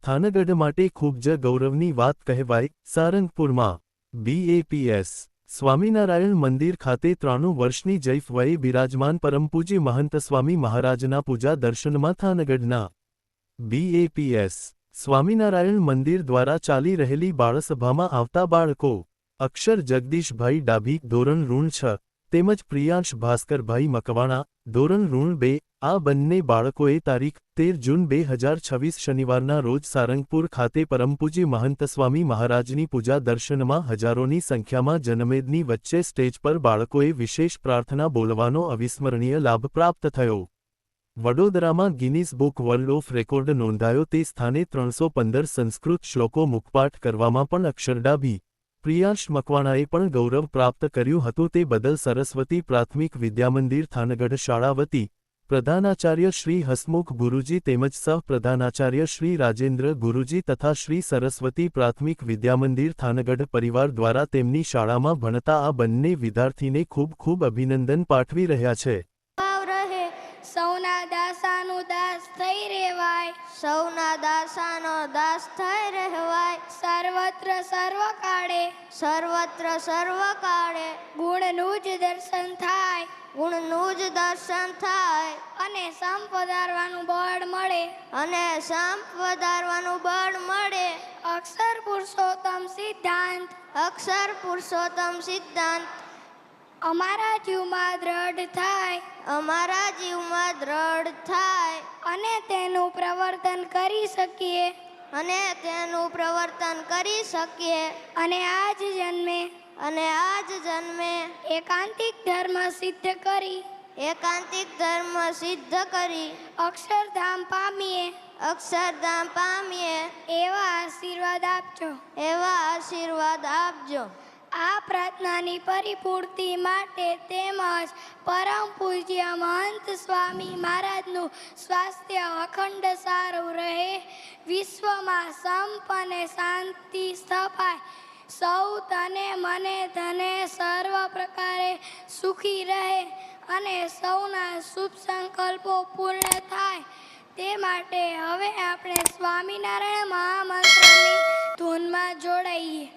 થાનગઢ માટે ખૂબ જ ગૌરવની વાત કહેવાય। સારંગપુરમાં BAPS સ્વામિનારાયણ મંદિર ખાતે 93 વર્ષની જૈફ વયે બિરાજમાન પરમપૂજ્ય મહંત સ્વામી મહારાજના પૂજા દર્શનમાં થાનગઢના BAPS સ્વામિનારાયણ મંદિર દ્વારા ચાલી રહેલી બાળસભામાં આવતા બાળકો અક્ષર જગદીશભાઈ ડાભી ધોરણ ઋણ 6 તેમજ પ્રિયાંશ ભાસ્કરભાઈ મકવાણા ધોરણ ઋણ 2 આ બંને બાળકોએ તારીખ 13 જૂન 2026 શનિવારના રોજ સારંગપુર ખાતે પરમપૂજ્ય મહંત સ્વામી મહારાજની પૂજા દર્શનમાં હજારોની સંખ્યામાં જનમેદની વચ્ચે સ્ટેજ પર બાળકોએ વિશેષ પ્રાર્થના બોલવાનો અવિસ્મરણીય લાભ પ્રાપ્ત થયો। વડોદરામાં Guinness book world of record નોંધાયો તે સ્થાને 315 સંસ્કૃત શ્લોકો મુખપાઠ કરવામાં પણ અક્ષર ડાભી પ્રિયાંશ મકવાણાએ પણ ગૌરવ પ્રાપ્ત કર્યું હતું। તે બદલ સરસ્વતી પ્રાથમિક વિદ્યામંદિર થાનગઢ શાળા વતી પ્રધાનાચાર્ય શ્રી હસમુખ ગુરુજી તેમજ સહ પ્રધાનાચાર્ય શ્રી રાજેન્દ્ર ગુરુજી તથા શ્રી સરસ્વતી પ્રાથમિક વિદ્યામંદિર થાનગઢ પરિવાર દ્વારા તેમની શાળામાં ભણતા આ બંને વિદ્યાર્થીને ખૂબ ખૂબ અભિનંદન પાઠવી રહ્યા છે। સૌના દાસાનો દાસ થઈ રહેવાય, સૌના દાસાનો દાસ થઈ રહેવાય, સર્વત્ર સર્વકાળે, સર્વત્ર સર્વકાળે ગુણનું જ દર્શન થાય, ગુણનું જ દર્શન થાય, અને સંપ વધારવાનું બળ મળે, અને સંપ વધારવાનું બળ મળે। અક્ષર પુરુષોત્તમ સિદ્ધાંત, અક્ષર પુરુષોત્તમ સિદ્ધાંત અમારા જીવમાં દ્રઢ થાય, અમારા જીવમાં દ્રઢ થાય, અને તેનું પ્રવર્તન કરી શકીએ, અને તેનું પ્રવર્તન કરી શકીએ, અને આજ જન્મે, અને આજ જન્મે એકાંતિક ધર્મ સિદ્ધ કરી, એકાંતિક ધર્મ સિદ્ધ કરી અક્ષરધામ પામીએ, અક્ષરધામ પામીએ એવા આશીર્વાદ આપજો, એવા આશીર્વાદ આપજો। આ પ્રાર્થનાની પરિપૂર્તિ માટે તેમજ પરમ પૂજ્ય મહંત સ્વામી મહારાજનું સ્વાસ્થ્ય અખંડ સારું રહે, વિશ્વમાં સંપ અને શાંતિ સ્થપાય, સૌ તને મને ધને સર્વ પ્રકારે સુખી રહે, અને સૌના શુભ સંકલ્પો પૂર્ણ થાય, તે માટે હવે આપણે સ્વામિનારાયણ મહામંત્રની ધૂનમાં જોડાઈએ।